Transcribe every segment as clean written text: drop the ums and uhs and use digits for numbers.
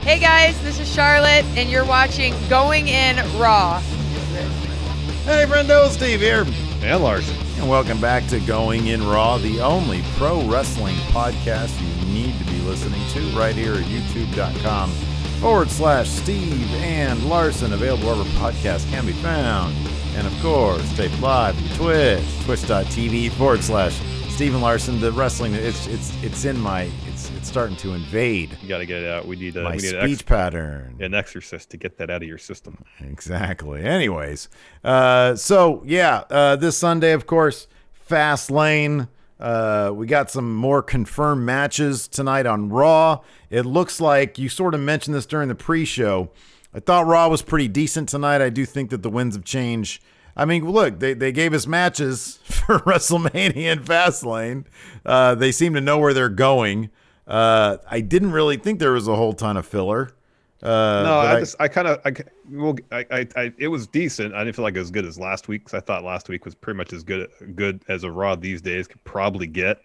Hey guys, this is Charlotte, and you're watching Going In Raw. Hey, Friendo, Steve here. And Larson. And welcome back to Going In Raw, the only pro wrestling podcast you need to be listening to right here at youtube.com/Steve and Larson, available wherever podcasts can be found. And of course, taped live on Twitch, twitch.tv/Steve and Larson. The wrestling, it's in my, it's starting to invade. You got to get it out. We need my speech pattern. An exorcist to get that out of your system. Exactly. Anyways, this Sunday, of course, Fastlane. We got some more confirmed matches tonight on Raw. It looks like you sort of mentioned this during the pre-show. I thought Raw was pretty decent tonight. I do think that the winds of change. I mean, look, they gave us matches for WrestleMania and Fastlane. They seem to know where they're going. I didn't really think there was a whole ton of filler. It was decent. I didn't feel like it was good as last week, because I thought last week was pretty much as good as a Raw these days could probably get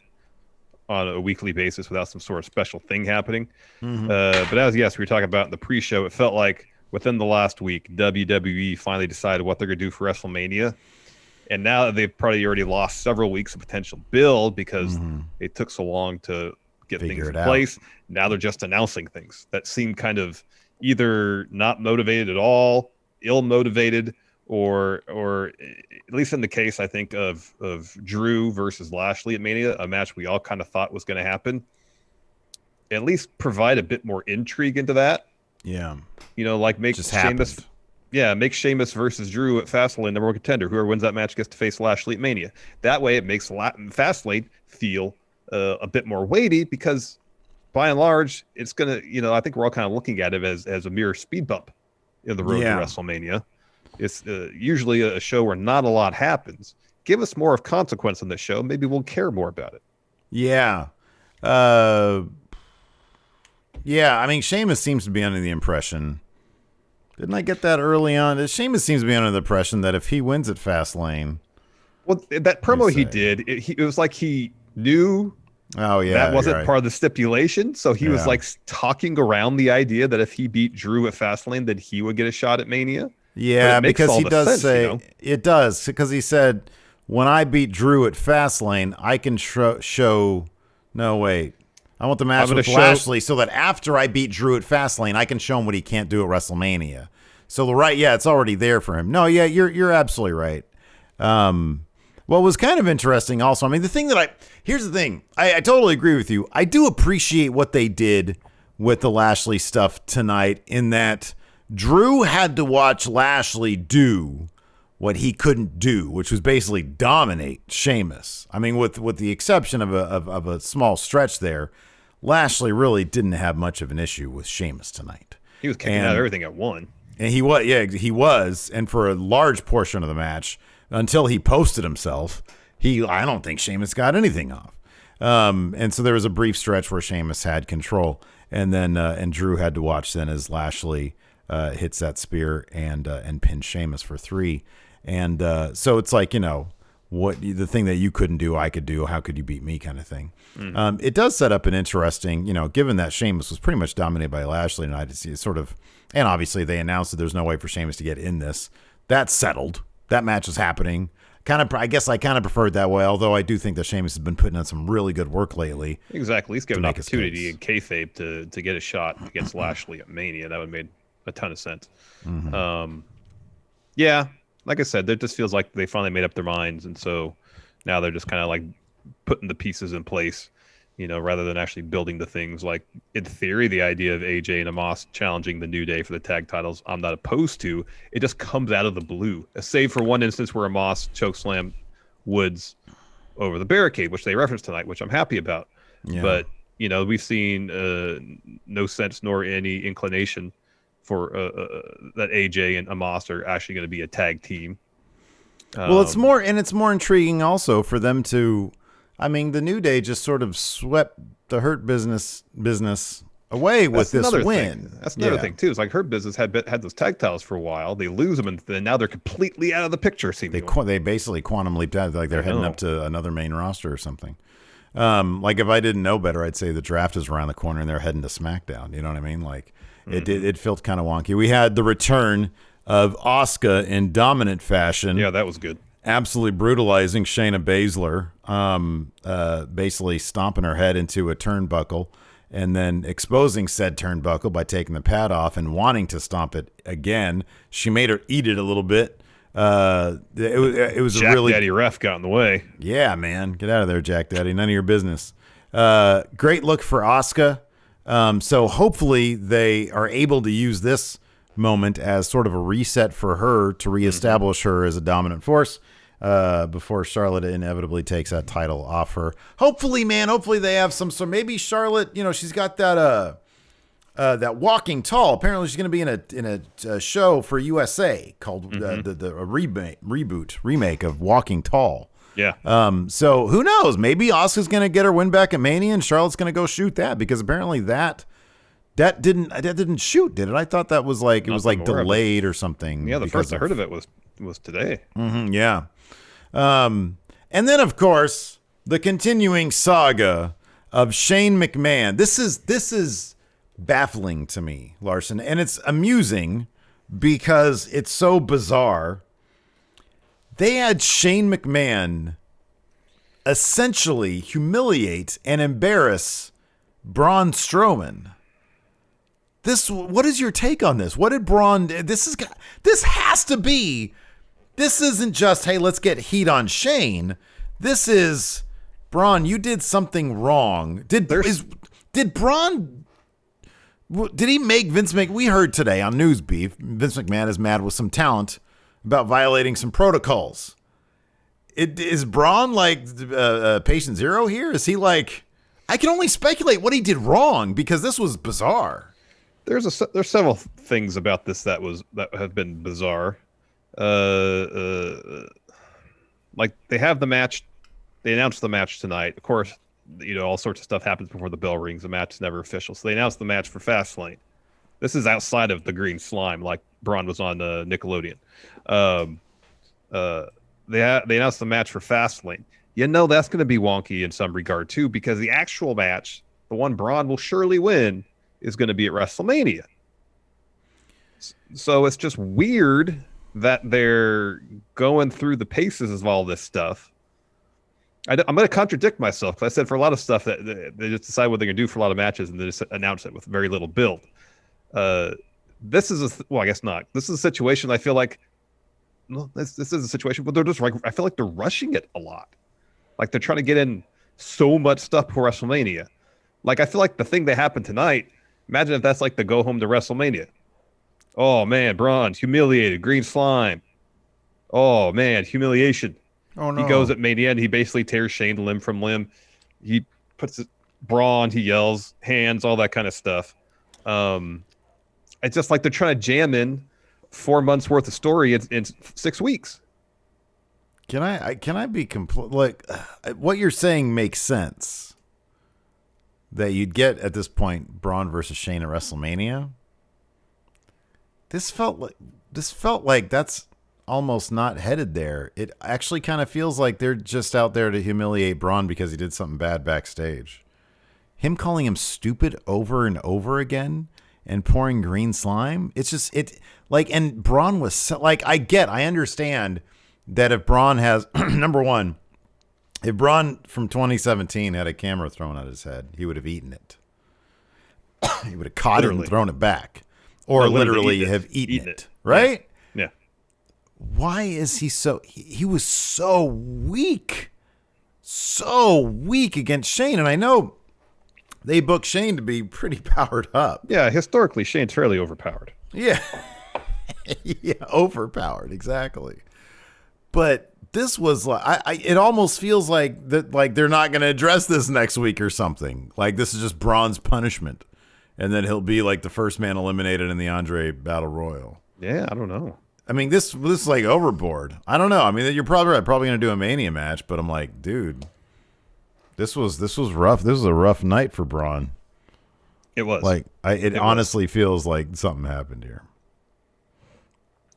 on a weekly basis without some sort of special thing happening. Mm-hmm. But we were talking about in the pre-show, it felt like within the last week, WWE finally decided what they're going to do for WrestleMania. And now that they've probably already lost several weeks of potential build because it took so long to get things in place. Now they're just announcing things that seem kind of either not motivated at all, ill-motivated, or at least in the case, I think, of Drew versus Lashley at Mania, a match we all kind of thought was going to happen. At least provide a bit more intrigue into that. Yeah. You know, like make Sheamus versus Drew at Fastlane number one contender. Whoever wins that match gets to face Lashley at Mania. That way it makes Fastlane feel a bit more weighty, because by and large, it's going to, I think we're all kind of looking at it as a mere speed bump in the road to WrestleMania. It's usually a show where not a lot happens. Give us more of consequence on this show. Maybe we'll care more about it. Yeah. I mean, Sheamus seems to be under the impression. Didn't I get that early on? Sheamus seems to be under the impression that if he wins at Fastlane. Well, that promo he did, it was like he knew that wasn't part of the stipulation. So he was like talking around the idea that if he beat Drew at Fastlane, that he would get a shot at Mania. Yeah, because he does say it does, because he said, when I beat Drew at Fastlane, I can show. No, wait. I want the match with Lashley so that after I beat Drew at Fastlane, I can show him what he can't do at WrestleMania. So it's already there for him. No, yeah, you're absolutely right. What was kind of interesting also, I mean, here's the thing. I totally agree with you. I do appreciate what they did with the Lashley stuff tonight, in that Drew had to watch Lashley do what he couldn't do, which was basically dominate Sheamus. I mean, with the exception of a small stretch there, Lashley really didn't have much of an issue with Sheamus tonight. He was kicking out everything at one. And he was. And for a large portion of the match, until he posted himself, I don't think Sheamus got anything off. And so there was a brief stretch where Sheamus had control, and then and Drew had to watch then as Lashley hits that spear and pins Sheamus for 3. And so it's like, what the thing that you couldn't do, I could do. How could you beat me, kind of thing. It does set up an interesting, given that Sheamus was pretty much dominated by Lashley tonight, to see sort of, and obviously they announced that there's no way for Sheamus to get in this. That's settled. That match is happening. I guess I kind of prefer it that way, although I do think that Sheamus has been putting on some really good work lately. Exactly. He's given an opportunity in kayfabe to get a shot against Lashley at Mania. That would have made a ton of sense. Mm-hmm. Like I said, it just feels like they finally made up their minds, and so now they're just kind of like putting the pieces in place, rather than actually building the things. Like, in theory, the idea of AJ and Amos challenging the New Day for the tag titles, I'm not opposed to. It just comes out of the blue, save for one instance where Amos chokeslammed Woods over the barricade, which they referenced tonight, which I'm happy about. Yeah. But, we've seen no sense nor any inclination for that AJ and Amos are actually going to be a tag team. Well, it's more intriguing also for them to, I mean, the New Day just sort of swept the Hurt business away with this win. That's another thing too. It's like Hurt Business had those tag titles for a while. They lose them, and then now they're completely out of the picture. They basically quantum leaped out, like they're heading up to another main roster or something. Like, if I didn't know better, I'd say the draft is around the corner and they're heading to SmackDown. You know what I mean? Like, It felt kind of wonky. We had the return of Asuka in dominant fashion. Yeah, that was good. Absolutely brutalizing Shayna Baszler, basically stomping her head into a turnbuckle and then exposing said turnbuckle by taking the pad off and wanting to stomp it again. She made her eat it a little bit. It was Jack a really Daddy ref got in the way. Yeah, man, get out of there, Jack Daddy. None of your business. Great look for Asuka. So hopefully they are able to use this moment as sort of a reset for her to reestablish her as a dominant force before Charlotte inevitably takes that title off her. Hopefully, man. Hopefully they have some. So maybe Charlotte, she's got that that walking tall. Apparently she's going to be in a show for USA called the remake of Walking Tall. Yeah. So who knows? Maybe Asuka's going to get her win back at Mania, and Charlotte's going to go shoot that because apparently that didn't shoot, did it? I thought that was like it was like delayed or something. Yeah, the first I heard of it was today. Yeah. And then of course the continuing saga of Shane McMahon. This is baffling to me, Larson, and it's amusing because it's so bizarre. They had Shane McMahon essentially humiliate and embarrass Braun Strowman. What is your take on this? What did Braun? This isn't just, hey, let's get heat on Shane. This is, Braun, you did something wrong. Did Braun? Did he make Vince McMahon? We heard today on News Beef, Vince McMahon is mad with some talent about violating some protocols. Is Braun like patient zero here? Is he like? I can only speculate what he did wrong because this was bizarre. There's several things about this that have been bizarre. Like they have the match, they announced the match tonight. Of course, all sorts of stuff happens before the bell rings. The match is never official, so they announced the match for Fastlane. This is outside of the green slime, like Braun was on Nickelodeon. They announced the match for Fastlane. That's going to be wonky in some regard too, because the actual match, the one Braun will surely win, is going to be at WrestleMania. So it's just weird that they're going through the paces of all this stuff. I'm going to contradict myself because I said for a lot of stuff that they just decide what they're going to do for a lot of matches and they just announce it with very little build. This is I guess not. This is a situation I feel like. No, this is a situation, but they're just like I feel like they're rushing it a lot. Like they're trying to get in so much stuff before WrestleMania. Like I feel like the thing that happened tonight. Imagine if that's like the go home to WrestleMania. Oh man, Braun humiliated, green slime. Oh man, humiliation. Oh no. He goes at Mania and he basically tears Shane limb from limb. He puts it Braun, he yells, hands, all that kind of stuff. It's just like they're trying to jam in 4 months worth of story in 6 weeks. Can I be complete? Like what you're saying makes sense. That you'd get at this point Braun versus Shane at WrestleMania. This felt like that's almost not headed there. It actually kind of feels like they're just out there to humiliate Braun because he did something bad backstage. Him calling him stupid over and over again and pouring green slime. It's just and Braun was so, like, I understand that if Braun has number one, if Braun from 2017 had a camera thrown at his head, he would have eaten it. He would have caught it and thrown it back. Or literally have eaten it. Right? Yeah. Why is he so... He was so weak. So weak against Shane. And I know they booked Shane to be pretty powered up. Yeah, historically, Shane's fairly overpowered. Yeah. Yeah, overpowered. Exactly. But... this was like it almost feels like that, like they're not going to address this next week or something. Like this is just Braun's punishment, and then he'll be like the first man eliminated in the Andre Battle Royal. Yeah, I don't know. I mean, this is like overboard. I don't know. I mean, you're probably right. Probably going to do a Mania match, but I'm like, dude, this was rough. This was a rough night for Braun. It was. Like it honestly feels like something happened here.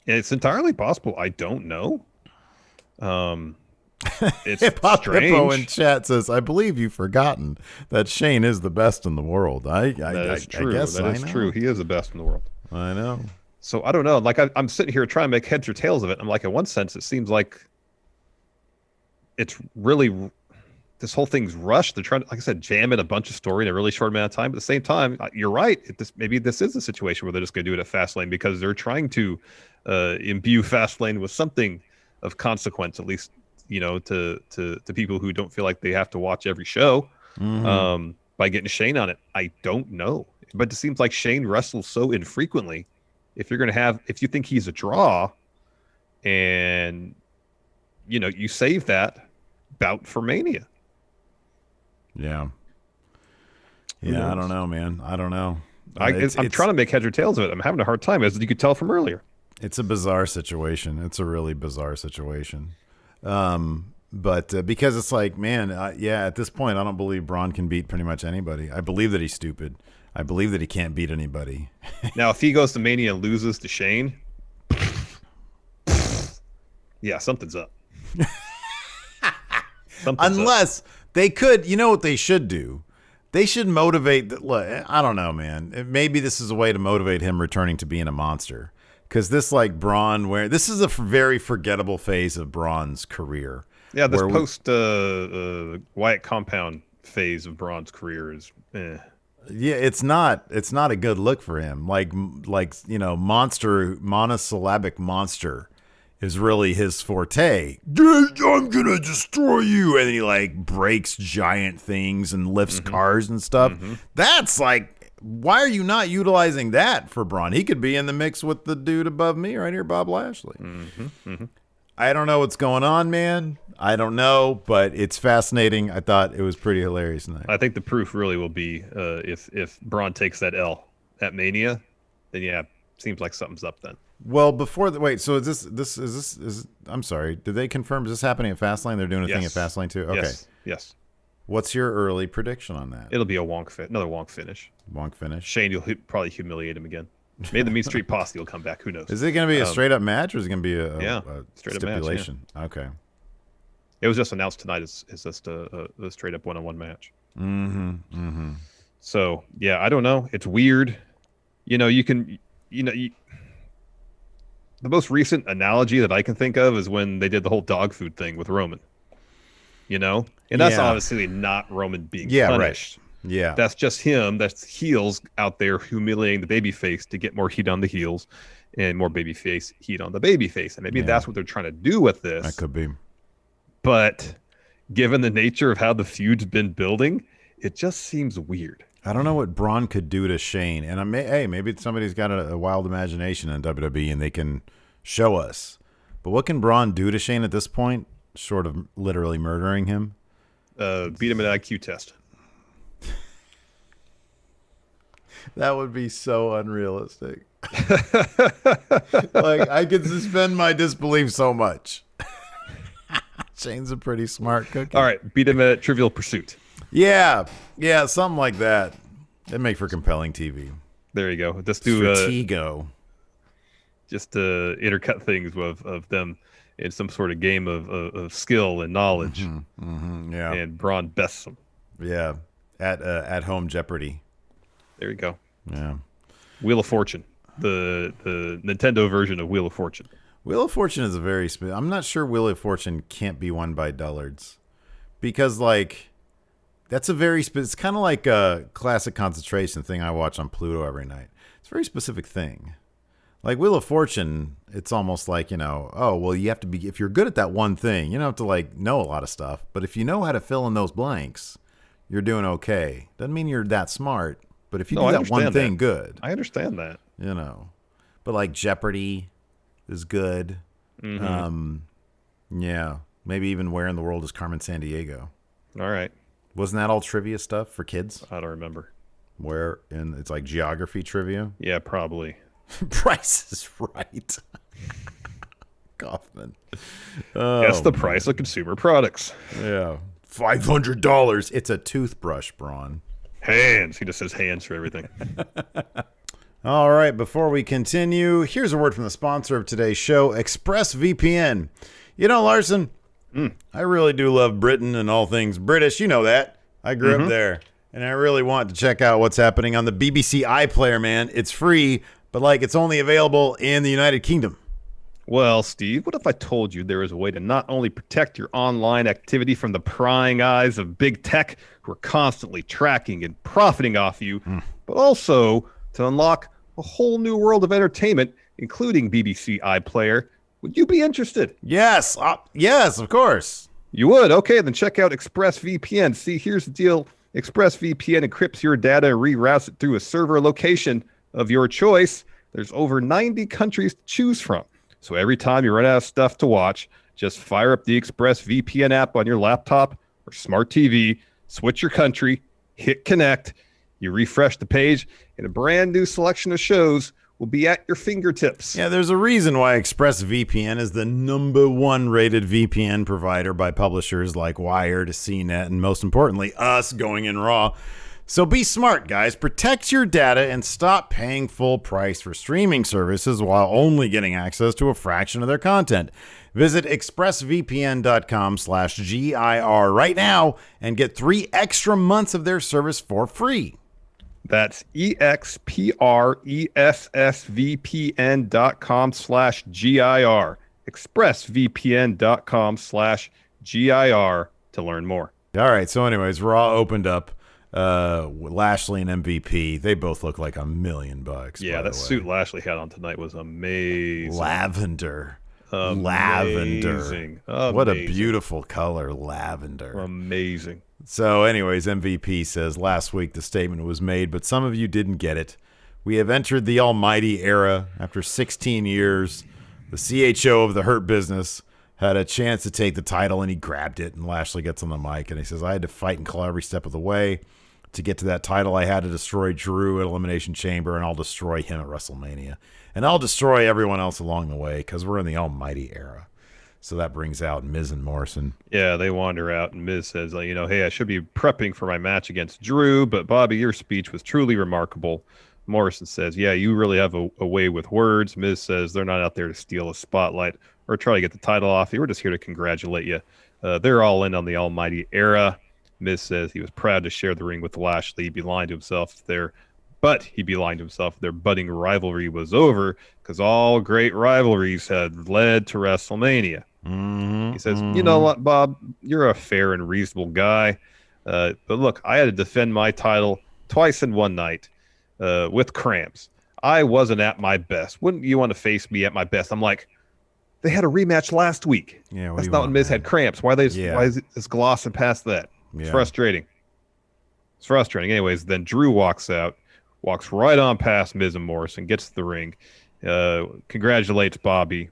It's entirely possible. I don't know. It's Hip-Hop strange. Hippo in chat says, I believe you've forgotten that Shane is the best in the world. That is true. I guess that is true. He is the best in the world. I know. So I don't know. Like I'm sitting here trying to make heads or tails of it. I'm like, in one sense, it seems like it's really this whole thing's rushed. They're trying to, like I said, jam in a bunch of story in a really short amount of time. But at the same time, you're right. Maybe this is a situation where they're just going to do it at Fastlane because they're trying to imbue Fastlane with something of consequence, at least, you know, to people who don't feel like they have to watch every show. By getting Shane on it. I don't know, but it seems like Shane wrestles so infrequently. If you think he's a draw, and you know, you save that bout for Mania. Yeah. Yeah, I don't know, man. I don't know. I'm trying to make heads or tails of it. I'm having a hard time, as you could tell from earlier. It's a bizarre situation. It's a really bizarre situation. But because it's like, man, at this point, I don't believe Braun can beat pretty much anybody. I believe that he's stupid. I believe that he can't beat anybody. Now, if he goes to Mania and loses to Shane, yeah, something's up. Unless they could, you know what they should do? They should motivate. I don't know, man. Maybe this is a way to motivate him returning to being a monster. Because this, like, Braun, this is a very forgettable phase of Braun's career. Yeah, this post Wyatt Compound phase of Braun's career is. Yeah, it's not a good look for him. Like you know, monosyllabic monster is really his forte. I'm gonna destroy you, and he like breaks giant things and lifts cars and stuff. That's like, why are you not utilizing that for Braun? He could be in the mix with the dude above me right here, Bob Lashley. I don't know what's going on, man. I don't know, but it's fascinating. I thought it was pretty hilarious tonight. I think the proof really will be if Braun takes that L at Mania, then yeah, seems like something's up then. Well, so is this I'm sorry, did they confirm, is this happening at Fastlane? They're doing a thing at Fastlane too? Okay. Yes. What's your early prediction on that? It'll be another wonk finish. Wonk finish? Shane, you'll probably humiliate him again. Maybe the Mean Street Posse will come back. Who knows? Is it going to be a straight up match, or is it going to be a straight stipulation? Up match, yeah. Okay. It was just announced tonight as just a straight up one-on-one match. So yeah, I don't know. It's weird. You know, the most recent analogy that I can think of is when they did the whole dog food thing with Roman. You know, and that's obviously not Roman being punished. Right. Yeah, that's just him. That's heels out there humiliating the babyface to get more heat on the heels and more babyface heat on the babyface. And maybe that's what they're trying to do with this. That could be. But given the nature of how the feud's been building, it just seems weird. I don't know what Braun could do to Shane. And maybe somebody's got a wild imagination in WWE and they can show us. But what can Braun do to Shane at this point? Short of literally murdering him? Beat him at an IQ test. That would be so unrealistic. Like, I could suspend my disbelief so much. Shane's a pretty smart cookie. All right, beat him at Trivial Pursuit. Yeah, something like that. That'd make for compelling TV. There you go. Just do Stratego. Just intercut things of them in some sort of game of skill and knowledge. Yeah. And Braun bests them. Yeah. At home Jeopardy. There you go. Yeah. Wheel of Fortune. The Nintendo version of Wheel of Fortune. Wheel of Fortune is a very I'm not sure Wheel of Fortune can't be won by dullards. Because, like, that's a very it's kind of like a classic concentration thing I watch on Pluto every night. It's a very specific thing. Like Wheel of Fortune, it's almost like, you know, oh, well, you have to be, if you're good at that one thing, you don't have to, like, know a lot of stuff. But if you know how to fill in those blanks, you're doing okay. Doesn't mean you're that smart. But if you do that one thing good. I understand that. You know. But like Jeopardy is good. Yeah. Maybe even Where in the World is Carmen Sandiego? All right. Wasn't that all trivia stuff for kids? I don't remember. It's like geography trivia? Yeah, probably. Price is Right. Kaufman. Guess the price of consumer products. Yeah. $500. It's a toothbrush, Braun. Hands. He just says hands for everything. All right. Before we continue, here's a word from the sponsor of today's show, ExpressVPN. You know, Larson, I really do love Britain and all things British. You know that. I grew up there. And I really want to check out what's happening on the BBC iPlayer, man. It's free, but it's only available in the United Kingdom. Well, Steve, what if I told you there is a way to not only protect your online activity from the prying eyes of big tech who are constantly tracking and profiting off you, but also to unlock a whole new world of entertainment, including BBC iPlayer? Would you be interested? Yes. Yes, of course. You would? Okay, then check out ExpressVPN. See, here's the deal. ExpressVPN encrypts your data and reroutes it through a server location of your choice. There's over 90 countries to choose from. So every time you run out of stuff to watch, just fire up the ExpressVPN app on your laptop or smart TV, switch your country, hit connect, you refresh the page, and a brand new selection of shows will be at your fingertips. Yeah, there's a reason why ExpressVPN is the #1 rated VPN provider by publishers like Wired, CNET, and most importantly, us going in raw. So be smart, guys. Protect your data and stop paying full price for streaming services while only getting access to a fraction of their content. Visit expressvpn.com/GIR right now and get 3 extra months of their service for free. That's expressvpn.com/GIR. expressvpn.com/GIR to learn more. All right. So anyways, Raw opened up. Lashley and MVP, they both look like $1 million. Yeah, that suit Lashley had on tonight was amazing. Lavender. Amazing. What a beautiful color, lavender. Amazing. So anyways, MVP says, last week the statement was made, but some of you didn't get it. We have entered the almighty era. After 16 years, the CHO of the Hurt Business had a chance to take the title, and he grabbed it, and Lashley gets on the mic, and he says, I had to fight and claw every step of the way. To get to that title, I had to destroy Drew at Elimination Chamber, and I'll destroy him at WrestleMania. And I'll destroy everyone else along the way, because we're in the almighty era. So that brings out Miz and Morrison. Yeah, they wander out, and Miz says, hey, I should be prepping for my match against Drew, but Bobby, your speech was truly remarkable. Morrison says, yeah, you really have a way with words. Miz says they're not out there to steal a spotlight or try to get the title off you. We're just here to congratulate you. They're all in on the almighty era. Miz says he was proud to share the ring with Lashley. He'd be lying to himself but he'd be lying to himself if their budding rivalry was over, because all great rivalries had led to WrestleMania. He says, you know what, Bob, you're a fair and reasonable guy. But look, I had to defend my title twice in one night with cramps. I wasn't at my best. Wouldn't you want to face me at my best? I'm like, they had a rematch last week. Yeah, that's not when Miz had cramps. Why is it just glossing past that? It's frustrating. It's frustrating. Anyways, then Drew walks out, walks right on past Miz and Morrison, gets to the ring, congratulates Bobby,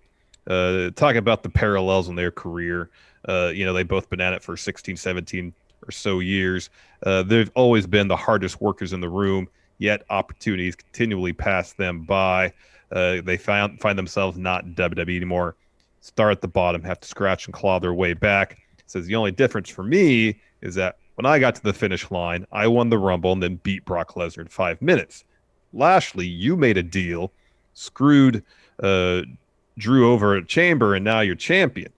talking about the parallels in their career. They've both been at it for 16, 17 or so years. They've always been the hardest workers in the room, yet opportunities continually pass them by. They find themselves not in WWE anymore, start at the bottom, have to scratch and claw their way back. Says the only difference for me is that when I got to the finish line, I won the Rumble and then beat Brock Lesnar in 5 minutes. Lashley, you made a deal, screwed Drew over at Chamber, and now you're champion.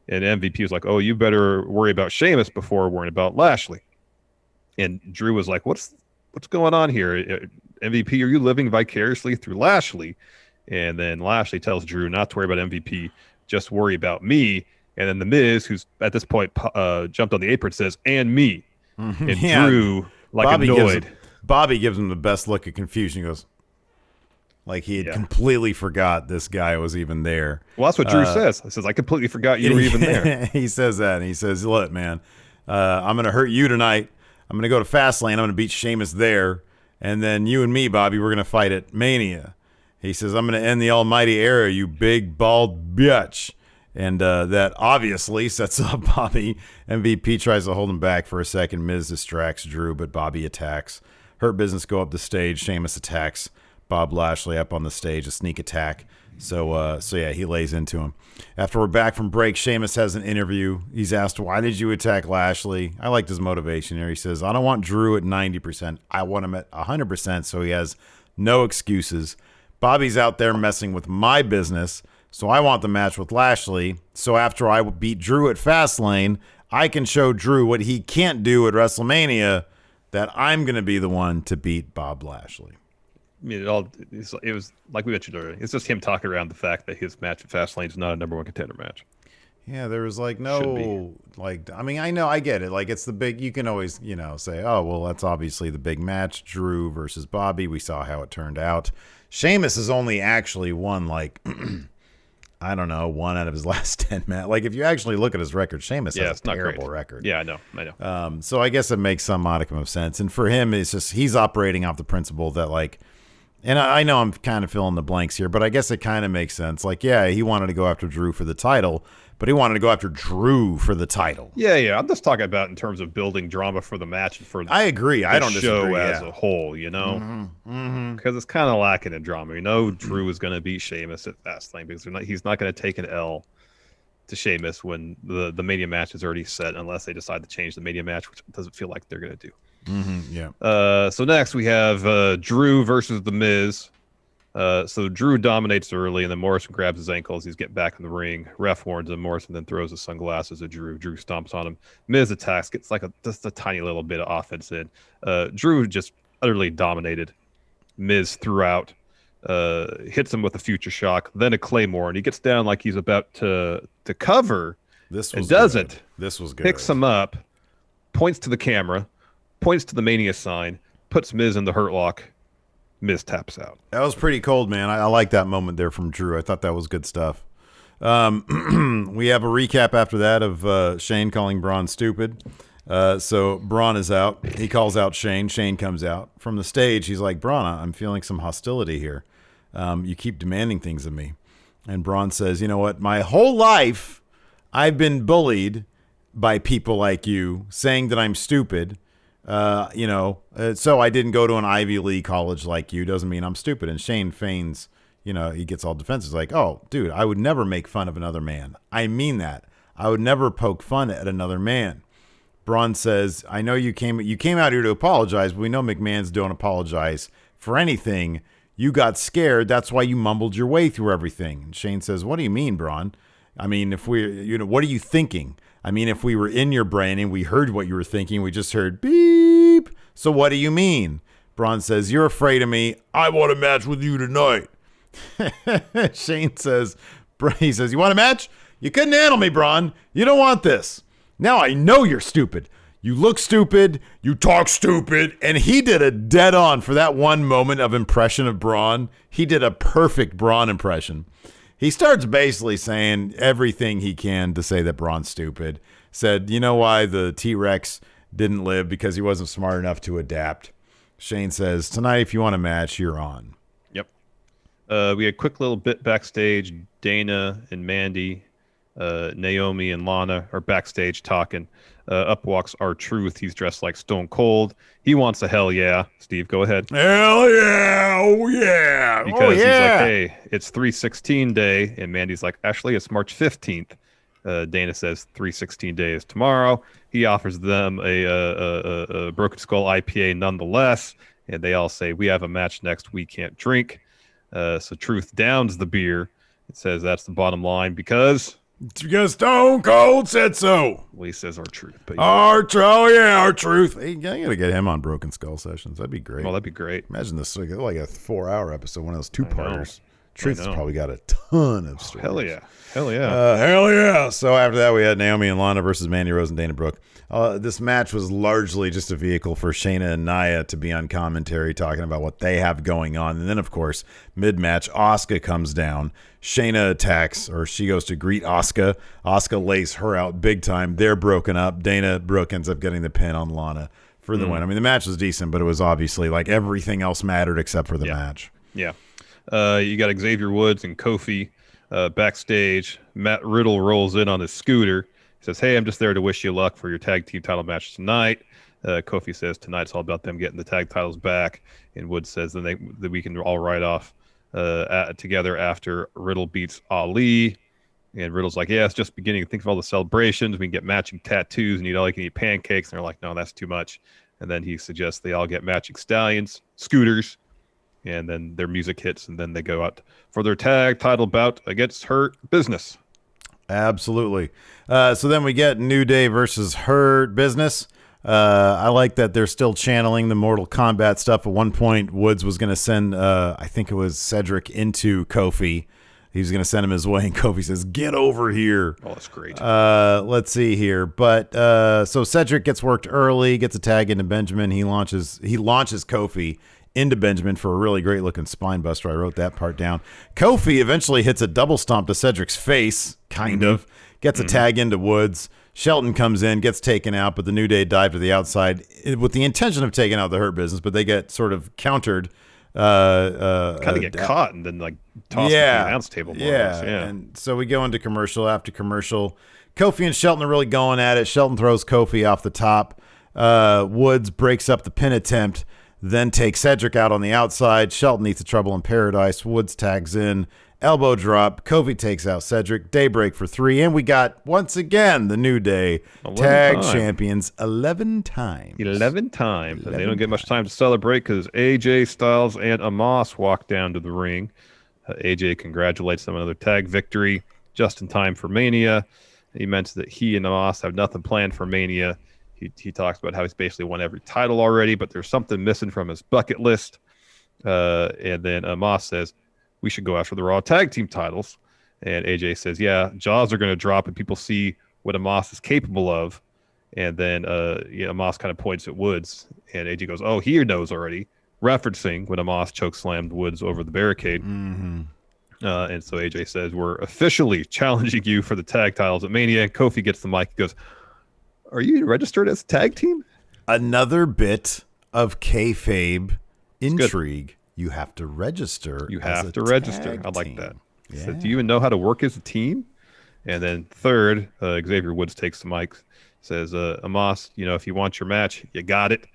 And MVP was like, oh, you better worry about Sheamus before worrying about Lashley. And Drew was like, what's going on here? MVP, are you living vicariously through Lashley? And then Lashley tells Drew not to worry about MVP, just worry about me. And then The Miz, who's at this point jumped on the apron, says, and me. And Drew, annoyed. Bobby gives him the best look of confusion. He goes, like he had completely forgot this guy was even there. Well, that's what Drew says. He says, I completely forgot you were even there. He says that. And he says, look, man, I'm going to hurt you tonight. I'm going to go to Fastlane. I'm going to beat Sheamus there. And then you and me, Bobby, we're going to fight at Mania. He says, I'm going to end the almighty era, you big, bald bitch. And that obviously sets up Bobby. MVP tries to hold him back for a second. Miz distracts Drew, but Bobby attacks. Hurt Business go up the stage. Sheamus attacks Bob Lashley up on the stage, a sneak attack. So he lays into him. After we're back from break, Sheamus has an interview. He's asked, why did you attack Lashley? I liked his motivation here. He says, I don't want Drew at 90%. I want him at 100%, so he has no excuses. Bobby's out there messing with my business, So I want the match with Lashley. So after I beat Drew at Fastlane, I can show Drew what he can't do at WrestleMania, that I'm going to be the one to beat Bob Lashley. I mean, it was like we mentioned earlier. It's just him talking around the fact that his match at Fastlane is not a number one contender match. Yeah, there was like no, like, I mean, I know, I get it. Like, it's the big, you can always, say, oh, well, that's obviously the big match, Drew versus Bobby. We saw how it turned out. Sheamus has only actually won, like, I don't know, 1 out of his last 10 matches. Like, if you actually look at his record, Sheamus has a terrible record. Yeah, I know. So I guess it makes some modicum of sense. And for him, it's just, he's operating off the principle that, like, and I know I'm kind of filling the blanks here, but I guess it kind of makes sense. Like, yeah, he wanted to go after Drew for the title, but he wanted to go after Drew for the title. Yeah. I'm just talking about in terms of building drama for the match and for I agree. I don't show disagree, as a whole, because it's kind of lacking in drama. Drew is going to beat Sheamus at Fastlane because he's not going to take an L to Sheamus when the Mania match is already set, unless they decide to change the Mania match, which doesn't feel like they're going to do. So next we have Drew versus The Miz. So Drew dominates early, and then Morrison grabs his ankles. He's getting back in the ring. Ref warns him. Morrison then throws his sunglasses at Drew. Drew stomps on him. Miz attacks, gets like just a tiny little bit of offense in. Drew just utterly dominated Miz throughout. Hits him with a future shock, then a Claymore, and he gets down like he's about to cover. This was and doesn't. Good. This was good. Picks him up, points to the camera, points to the Mania sign, puts Miz in the hurt lock. Miz taps out. That was pretty cold, man. I like that moment there from Drew. I thought that was good stuff. We have a recap after that of Shane calling Braun stupid. So Braun is out. He calls out Shane. Shane comes out. From the stage, he's like, Braun, I'm feeling some hostility here. You keep demanding things of me. And Braun says, you know what? My whole life, I've been bullied by people like you, saying that I'm stupid. So I didn't go to an Ivy League college like you. Doesn't mean I'm stupid. And Shane feigns, he gets all defensive. Like, oh, dude, I would never make fun of another man. I mean that. I would never poke fun at another man. Braun says, I know you came out here to apologize, but we know McMahons don't apologize for anything. You got scared. That's why you mumbled your way through everything. And Shane says, what do you mean, Braun? I mean, if what are you thinking? I mean, if we were in your brain and we heard what you were thinking, we just heard beep. So what do you mean? Braun says, you're afraid of me. I want a match with you tonight. Shane says, he says, you want a match? You couldn't handle me, Braun. You don't want this. Now I know you're stupid. You look stupid. You talk stupid. And he did a dead on for that one moment of impression of Braun. He did a perfect Braun impression. He starts basically saying everything he can to say that Braun's stupid. Said, you know why the T-Rex didn't live? Because he wasn't smart enough to adapt. Shane says, tonight, if you want a match, you're on. Yep. We had a quick little bit backstage. Dana and Mandy, Naomi and Lana are backstage talking. Up walks R-Truth. He's dressed like Stone Cold. He wants a hell yeah. Steve, go ahead. Hell yeah. Oh, yeah. Because he's like, hey, it's 3/16 day. And Mandy's like, Ashley, it's March 15th. Dana says 3/16 day is tomorrow. He offers them a Broken Skull IPA nonetheless. And they all say, we have a match next. We can't drink. So Truth downs the beer. It says that's the bottom line because Stone Cold said so. Well, he says R-Truth. R-Truth. Hey, I gotta get him on Broken Skull Sessions. That'd be great. Well, that'd be great. Imagine this like a 4-hour episode, one of those two-parters. Truth has probably got a ton of stories. Hell yeah. Hell yeah. So after that, we had Naomi and Lana versus Mandy Rose and Dana Brooke. This match was largely just a vehicle for Shayna and Nia to be on commentary talking about what they have going on. And then, of course, mid-match, Asuka comes down. Shayna attacks, or she goes to greet Asuka. Asuka lays her out big time. They're broken up. Dana Brooke ends up getting the pin on Lana for the win. I mean, the match was decent, but it was obviously like everything else mattered except for the match. Yeah. You got Xavier Woods and Kofi backstage. Matt Riddle rolls in on his scooter. He says, hey, I'm just there to wish you luck for your tag team title match tonight. Kofi says tonight's all about them getting the tag titles back. And Woods says that we can all ride off together after Riddle beats Ali. And Riddle's like, yeah, it's just beginning. Think of all the celebrations. We can get matching tattoos and all you can eat pancakes. And they're like, no, that's too much. And then he suggests they all get matching stallions, scooters. and then their music hits, and then they go out for their tag title bout against Hurt Business. Absolutely. So then we get New Day versus Hurt Business. I like that they're still channeling the Mortal Kombat stuff. At one point, Woods was going to send, I think it was Cedric into Kofi. He was going to send him his way, and Kofi says, "Get over here." Oh, that's great. Let's see here. But so Cedric gets worked early, gets a tag into Benjamin. He launches Kofi into Benjamin for a really great looking spine buster. I wrote that part down. Kofi eventually hits a double stomp to Cedric's face, kind of. Gets a tag into Woods. Shelton comes in, gets taken out, but the New Day dive to the outside with the intention of taking out the Hurt Business, but they get sort of countered. Kind of get caught and then like tossed to the announce table. Yeah. And so we go into commercial after commercial. Kofi and Shelton are really going at it. Shelton throws Kofi off the top. Woods breaks up the pin attempt, then takes Cedric out on the outside. Shelton eats the trouble in paradise. Woods tags in. Elbow drop. Kofi takes out Cedric. Daybreak for 3. And we got, once again, the New Day tag champions 11 times. 11 times. And they don't get much time to celebrate because AJ Styles and Amos walk down to the ring. AJ congratulates them on another tag victory just in time for Mania. He mentions that he and Amos have nothing planned for Mania. He talks about how he's basically won every title already, but there's something missing from his bucket list. And then Amos says, "We should go after the Raw tag team titles." And AJ says, "Yeah, jaws are going to drop and people see what Amos is capable of." And then Amos kind of points at Woods, and AJ goes, "Oh, he knows already," referencing when Amos chokeslammed Woods over the barricade. And so AJ says, "We're officially challenging you for the tag titles at Mania." And Kofi gets the mic. He goes, "Are you registered as a tag team?" Another bit of kayfabe intrigue. You have to register. You have to register. I like that. Yeah. So, do you even know how to work as a team? And then third, Xavier Woods takes the mic, says, "Amos, if you want your match, you got it."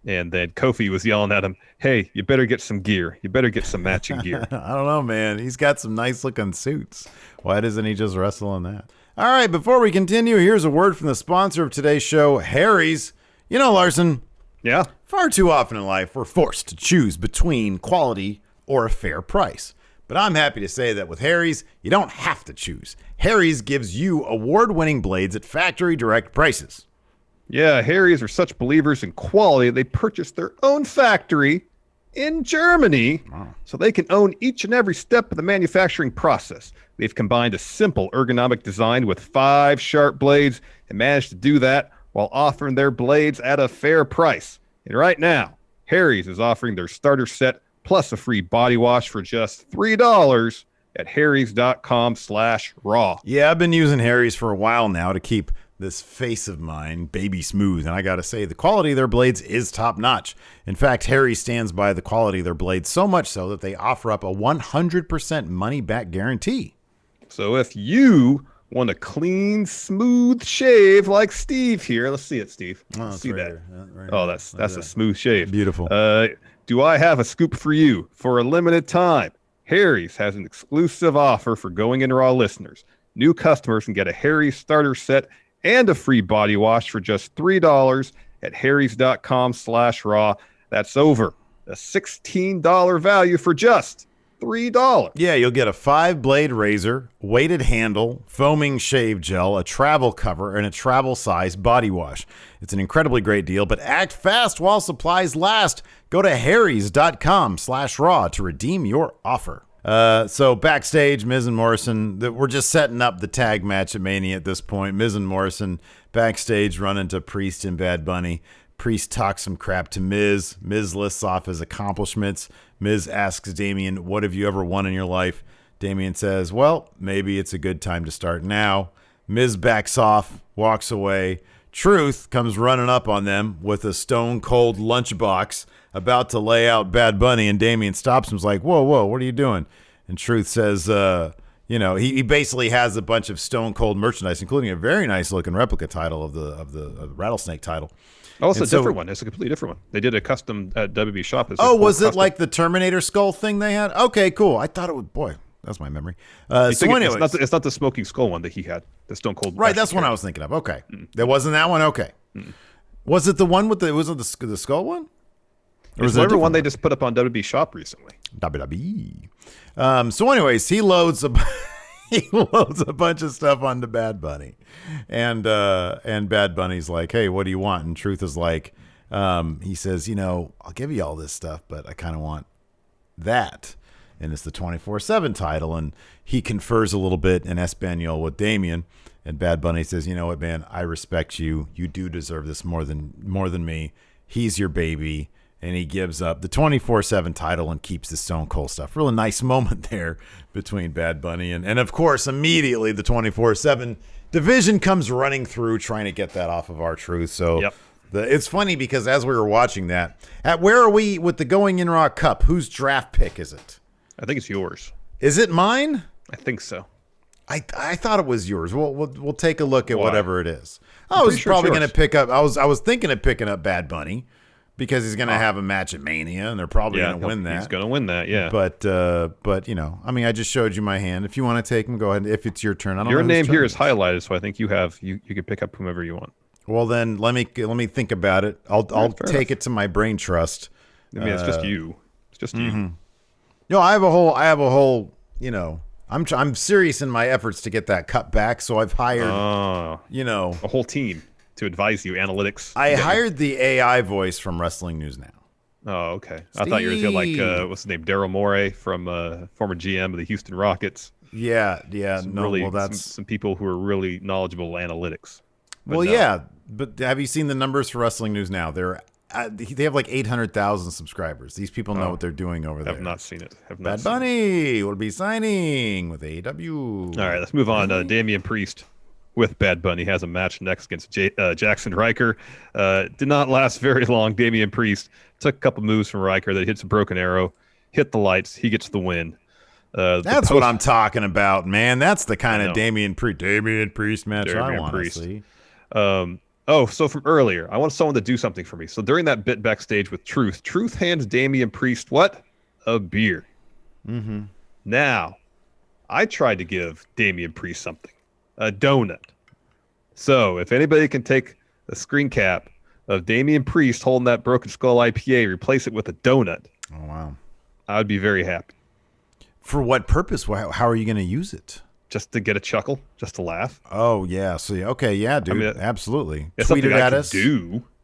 And then Kofi was yelling at him, "Hey, you better get some gear. You better get some matching gear." I don't know, man. He's got some nice looking suits. Why doesn't he just wrestle in that? All right, before we continue, here's a word from the sponsor of today's show, Harry's. Larson. Yeah. Far too often in life, we're forced to choose between quality or a fair price. But I'm happy to say that with Harry's, you don't have to choose. Harry's gives you award-winning blades at factory direct prices. Yeah, Harry's are such believers in quality, they purchased their own factory in Germany so they can own each and every step of the manufacturing process. They've combined a simple ergonomic design with 5 sharp blades and managed to do that while offering their blades at a fair price. And right now, Harry's is offering their starter set plus a free body wash for just $3 at harrys.com/raw. Yeah, I've been using Harry's for a while now to keep this face of mine baby smooth, and I gotta say, the quality of their blades is top-notch. In fact, Harry's stands by the quality of their blades so much so that they offer up a 100% money-back guarantee. So if you want a clean, smooth shave like Steve here. Let's see it, Steve. Let's see that. That's a smooth shave. Beautiful. Do I have a scoop for you? For a limited time, Harry's has an exclusive offer for Going In Raw listeners. New customers can get a Harry's starter set and a free body wash for just $3 at harrys.com/raw. That's over a $16 value for just $3. Yeah, you'll get a 5-blade razor, weighted handle, foaming shave gel, a travel cover, and a travel size body wash. It's an incredibly great deal, but act fast while supplies last. Go to harrys.com/raw to redeem your offer. So backstage, Miz and Morrison, we're just setting up the tag match at Mania at this point. Miz and Morrison backstage run into Priest and Bad Bunny. Priest talks some crap to Miz. Miz lists off his accomplishments. Miz asks Damian, "What have you ever won in your life?" Damian says, "Well, maybe it's a good time to start now." Miz backs off, walks away. Truth comes running up on them with a stone cold lunchbox, about to lay out Bad Bunny, and Damian stops him. He's like, whoa, what are you doing? And Truth says, he basically has a bunch of stone cold merchandise, including a very nice looking replica title of the Rattlesnake title. Oh, it's a different one. It's a completely different one. They did a custom at WB shop. Was it like the Terminator skull thing they had? Okay, cool. I thought it would. Boy, that's my memory. It's not the smoking skull one that he had. The Stone Cold. Right, that's one I was thinking of. Okay, There wasn't that one. Okay, was it the one with was it the skull one? It's whatever one they just put up on WWE Shop recently. WWE. So anyways, he loads a bunch of stuff onto Bad Bunny. And Bad Bunny's like, hey, what do you want? And Truth is like, he says, I'll give you all this stuff, but I kind of want that. And it's the 24/7 title. And he confers a little bit in Espanol with Damian. And Bad Bunny says, you know what, man, I respect you. You do deserve this more than me. He's your baby. And he gives up the 24/7 title and keeps the Stone Cold stuff. Really nice moment there between Bad Bunny. And of course, immediately the 24/7 division comes running through trying to get that off of R-Truth. So yep. It's funny because as we were watching that, where are we with the Going In Raw Cup? Whose draft pick is it? I think it's yours. Is it mine? I think so. I thought it was yours. We'll take a look at whatever it is. I I'm was sure probably going to pick up. I was thinking of picking up Bad Bunny because he's going to have a match at Mania, and they're probably going to win that. He's going to win that, yeah. But I just showed you my hand. If you want to take him, go ahead. If it's your turn, I don't know. Your name here is highlighted, so I think you can pick up whomever you want. Well, then let me think about it. I'll take it to my brain trust. I mean, it's just you. It's just you. No, I have a whole. I'm serious in my efforts to get that cut back, so I've hired, a whole team to advise you, analytics. I hired the AI voice from Wrestling News Now. Oh, okay. Steve. I thought you were going to like, what's his name, Daryl Morey from former GM of the Houston Rockets. Yeah. That's some people who are really knowledgeable analytics. But have you seen the numbers for Wrestling News Now? They have like 800,000 subscribers. These people know what they're doing over there. Have not seen it. Bad Bunny will be signing with AEW. All right, let's move on. Damian Priest with Bad Bunny has a match next against Jaxson Ryker. Did not last very long. Damian Priest took a couple moves from Ryker that hits a broken arrow, hit the lights. He gets the win. That's what I'm talking about, man. That's the kind of Damian Priest match I want to see. So from earlier, I want someone to do something for me. So during that bit backstage with Truth hands Damian Priest what? A beer. Mm-hmm. Now, I tried to give Damian Priest something. A donut. So if anybody can take a screen cap of Damian Priest holding that Broken Skull IPA, replace it with a donut. Oh, wow. I would be very happy. For what purpose? How are you going to use it? Just to get a chuckle, just to laugh. Oh, yeah. So, okay, yeah, dude. I mean, absolutely. Tweet it at us.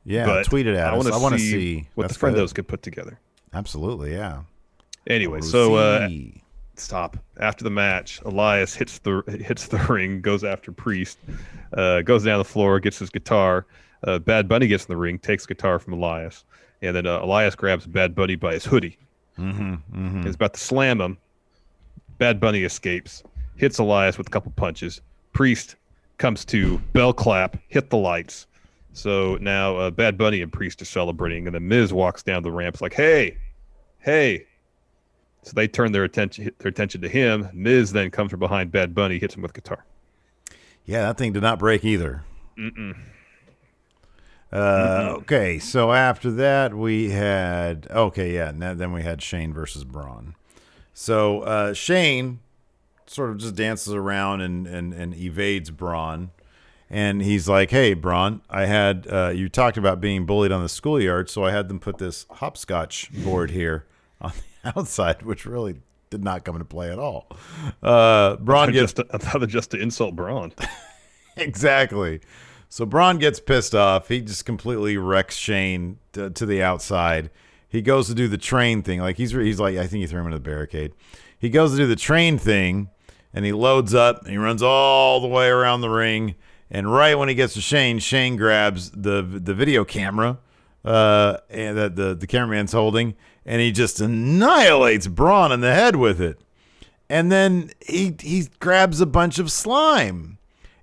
Yeah, tweet it at us. I want to see what the Friendos could put together. Absolutely, yeah. Anyway, stop. After the match, Elias hits the ring, goes after Priest, goes down the floor, gets his guitar. Bad Bunny gets in the ring, takes guitar from Elias, and then Elias grabs Bad Bunny by his hoodie. He's about to slam him. Bad Bunny escapes. Hits Elias with a couple punches. Priest comes to, bell clap, hit the lights. So now Bad Bunny and Priest are celebrating, and then Miz walks down the ramp. It's like, hey. So they turn their attention to him. Miz then comes from behind Bad Bunny, hits him with guitar. Yeah, that thing did not break either. Okay, so after that we had then we had Shane versus Braun. So Shane sort of just dances around and evades Braun. And he's like, hey, Braun, I had you talked about being bullied on the schoolyard, so I had them put this hopscotch board here on the outside, which really did not come into play at all. Braun gets I thought it just to insult Braun. Exactly. So Braun gets pissed off. He just completely wrecks Shane to the outside. He goes to do the train thing. Like he's like, I think he threw him into the barricade. He goes to do the train thing, and he loads up, and he runs all the way around the ring. And right when he gets to Shane grabs the video camera and that the cameraman's holding, and he just annihilates Braun in the head with it. And then he grabs a bunch of slime,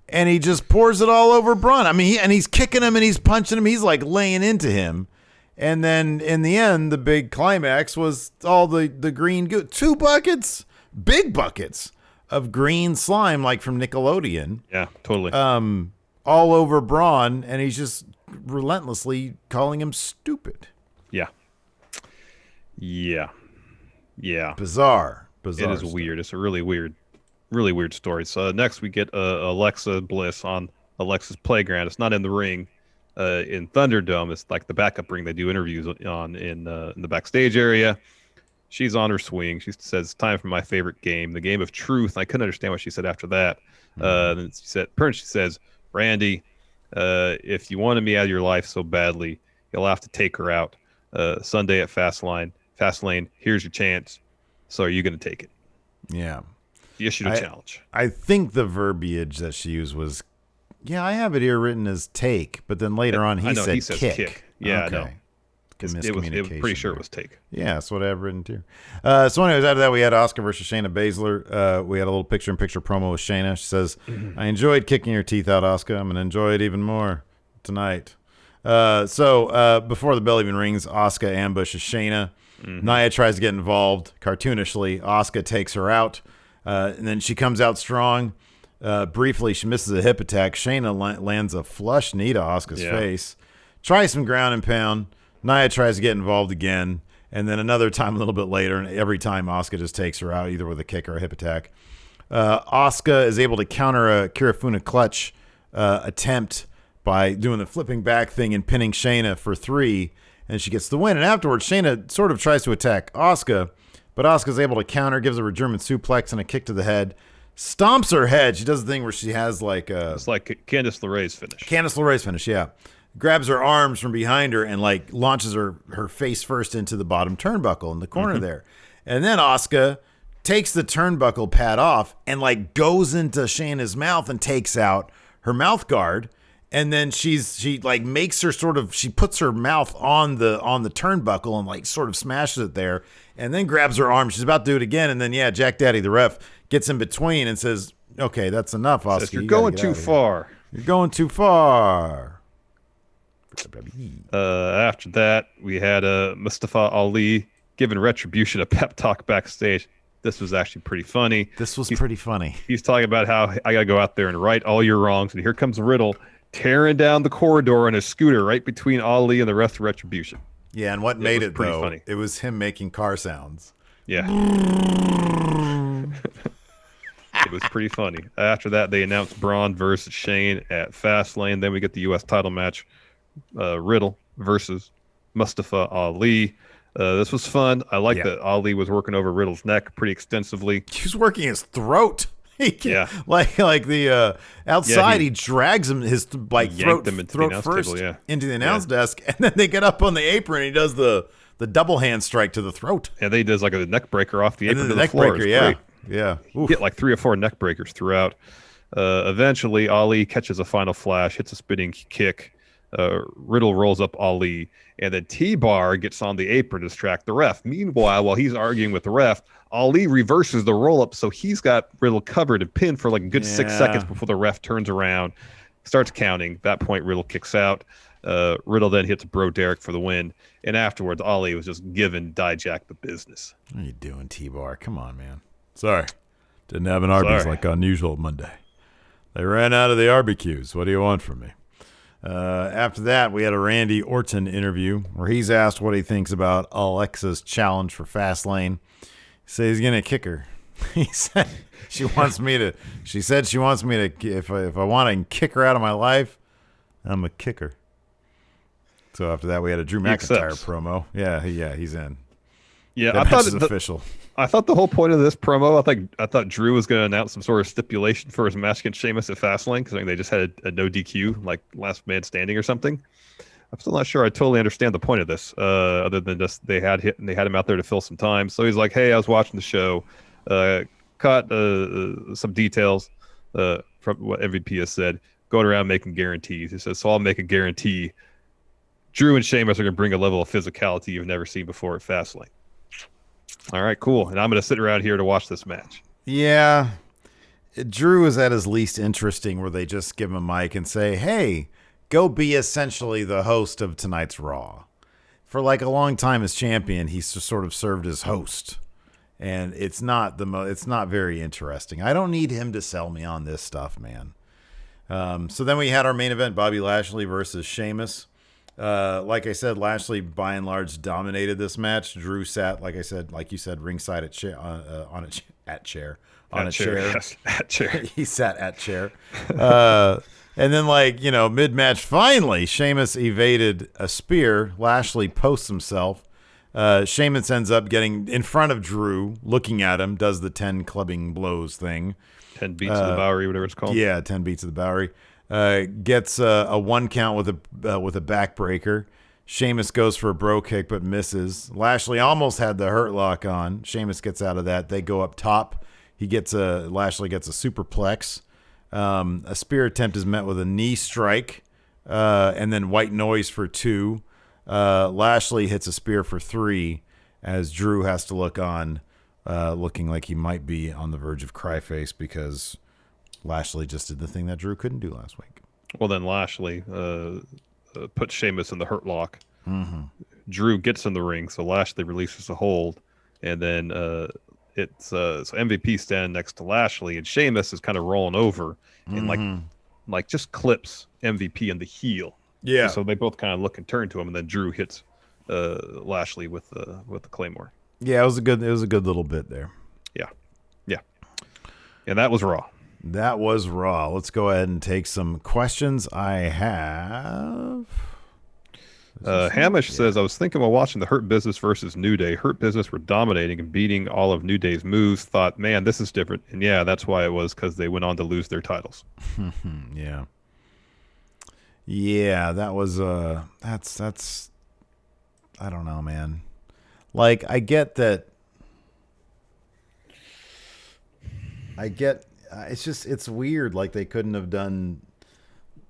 and he just pours it all over Braun. I mean, he's kicking him and he's punching him. He's like laying into him. And then in the end, the big climax was all the green goo. 2 buckets, big buckets of green slime, like from Nickelodeon. Yeah, totally. All over Braun, and he's just relentlessly calling him stupid. Yeah. Bizarre. It is weird. It's a really weird story. So next we get Alexa Bliss on Alexa's playground. It's not in the ring. in Thunderdome. It's like the backup ring they do interviews on in the backstage area. She's on her swing. She says, "Time for my favorite game, the game of truth." I couldn't understand what she said after that. Then she says, "Randy, if you wanted me out of your life so badly, you'll have to take her out Sunday at Fastlane. Here's your chance. So are you going to take it?" Yeah. She issued a challenge. I think the verbiage that she used was, yeah, I have it here written as take, but then later on he said kick. Yeah, okay. I know. It was pretty sure it was take. Yeah, that's what I have written too. So anyways, after that we had Asuka versus Shayna Baszler. We had a little picture-in-picture promo with Shayna. She says, "I enjoyed kicking your teeth out, Asuka. I'm going to enjoy it even more tonight." So before the bell even rings, Asuka ambushes Shayna. Nia tries to get involved cartoonishly. Asuka takes her out, and then she comes out strong. Briefly, she misses a hip attack. Shayna lands a flush knee to Asuka's face. Tries some ground and pound. Nia tries to get involved again, and then another time a little bit later, and every time Asuka just takes her out, either with a kick or a hip attack. Asuka is able to counter a Kirifuna clutch attempt by doing the flipping back thing and pinning Shayna for 3, and she gets the win. And afterwards, Shayna sort of tries to attack Asuka, but Asuka's able to counter, gives her a German suplex and a kick to the head, stomps her head. She does the thing where she has like a... It's like Candice LeRae's finish. Candice LeRae's finish, yeah. Grabs her arms from behind her and like launches her face first into the bottom turnbuckle in the corner there. And then Asuka takes the turnbuckle pad off and like goes into Shayna's mouth and takes out her mouth guard. And then she like makes her she puts her mouth on the turnbuckle and like sort of smashes it there, and then grabs her arm. She's about to do it again, and then Jack Daddy the ref gets in between and says, "Okay, that's enough, Asuka. You're going too far. You're going too far." After that, we had Mustafa Ali giving Retribution a pep talk backstage. This was actually pretty funny. He's talking about how I got to go out there and right all your wrongs, and here comes Riddle tearing down the corridor on a scooter right between Ali and the rest of Retribution. Yeah, and what made it though, funny. It was him making car sounds. Yeah. It was pretty funny. After that, they announced Braun versus Shane at Fastlane. Then we get the U.S. title match, Riddle versus Mustafa Ali. This was fun. I like that Ali was working over Riddle's neck pretty extensively. He was working his throat. Like the outside, he drags him his throat first into the announce desk, and then they get up on the apron. And he does the double hand strike to the throat. Yeah, they does like a neck breaker off the apron to the neck floor. Breaker, yeah. He hit like 3 or 4 neck breakers throughout. Eventually, Ali catches a final flash, hits a spinning kick. Riddle rolls up Ali, and then T-Bar gets on the apron to distract the ref. Meanwhile, while he's arguing with the ref, Ali reverses the roll-up, so he's got Riddle covered and pinned for like a good 6 seconds before the ref turns around, starts counting. At that point, Riddle kicks out. Riddle then hits Bro Derek for the win, and afterwards, Ali was just giving Dijak the business. What are you doing, T-Bar? Come on, man. Sorry. Didn't have an Arby's like unusual Monday. They ran out of the barbecues. What do you want from me? After that, we had a Randy Orton interview where he's asked what he thinks about Alexa's challenge for Fastlane. He said he's gonna kick her. He said she wants me to. If I want to kick her out of my life, I'm a kicker. So after that, we had a Drew McIntyre promo. Yeah, he's in. Yeah, I thought it's official. I thought the whole point of this promo, I thought Drew was going to announce some sort of stipulation for his match against Sheamus at Fastlane, because I think they just had a no DQ, like last man standing or something. I'm still not sure I totally understand the point of this, other than just they had him out there to fill some time. So he's like, "Hey, I was watching the show, caught some details from what MVP has said, going around making guarantees." He says, "So I'll make a guarantee. Drew and Sheamus are going to bring a level of physicality you've never seen before at Fastlane." All right, cool. And I'm going to sit around here to watch this match. Yeah. Drew is at his least interesting, where they just give him a mic and say, "Hey, go be essentially the host of tonight's Raw." For like a long time as champion, he's just sort of served as host. And it's not it's not very interesting. I don't need him to sell me on this stuff, man. So then we had our main event, Bobby Lashley versus Sheamus. Like I said, Lashley by and large dominated this match. Drew sat, like you said, ringside at chair. Yes, at chair. He sat at chair. And then, like, mid-match, finally, Sheamus evaded a spear. Lashley posts himself. Sheamus ends up getting in front of Drew, looking at him, does the 10 clubbing blows thing. 10 beats of the Bowery, whatever it's called. Yeah, 10 beats of the Bowery. Gets a 1 count with a backbreaker. Sheamus goes for a bro kick but misses. Lashley almost had the hurt lock on. Sheamus gets out of that. They go up top. Lashley gets a superplex. A spear attempt is met with a knee strike, and then white noise for 2. Lashley hits a spear for 3 as Drew has to look on, looking like he might be on the verge of cry face because Lashley just did the thing that Drew couldn't do last week. Well, then Lashley puts Sheamus in the hurt lock. Mm-hmm. Drew gets in the ring, so Lashley releases a hold, and then so MVP standing next to Lashley, and Sheamus is kind of rolling over and like just clips MVP in the heel. Yeah. So they both kind of look and turn to him, and then Drew hits Lashley with the Claymore. Yeah, it was a good little bit there. Yeah. And that was Raw. That was Raw. Let's go ahead and take some questions. I have. Hamish says, I was thinking while watching the Hurt Business versus New Day. Hurt Business were dominating and beating all of New Day's moves. Thought, man, this is different. And yeah, that's why it was, because they went on to lose their titles. Yeah. Yeah, that was that's I don't know, man. Like, I get that. It's weird. Like, they couldn't have done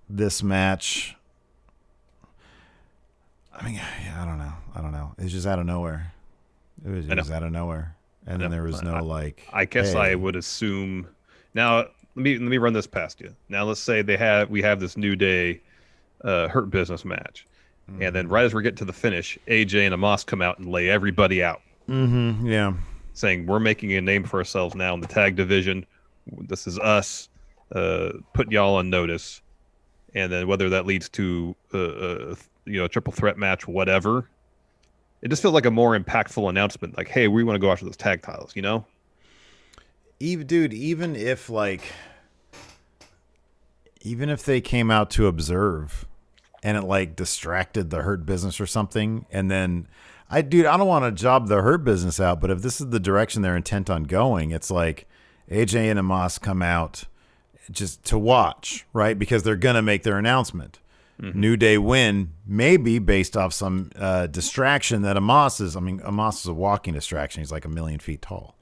this match. I mean, I don't know. It's just out of nowhere. It was just out of nowhere. And then there was no, like, I guess hey. I would assume. Now, let me run this past you. Now, let's say we have this New Day Hurt Business match. And then right as we're getting to the finish, AJ and Amos come out and lay everybody out. Mm-hmm. Yeah. Saying, we're making a name for ourselves now in the tag division. This is us putting y'all on notice. And then whether that leads to a triple threat match, whatever. It just feels like a more impactful announcement. Like, hey, we want to go after those tag titles, Even if they came out to observe and it, like, distracted the Hurt Business or something, and then I don't want to job the Hurt Business out, but if this is the direction they're intent on going, it's like AJ and Amos come out just to watch, right? Because they're going to make their announcement. Mm-hmm. New Day win, maybe based off some distraction that Amos is. I mean, Amos is a walking distraction. He's like 1,000,000 feet tall.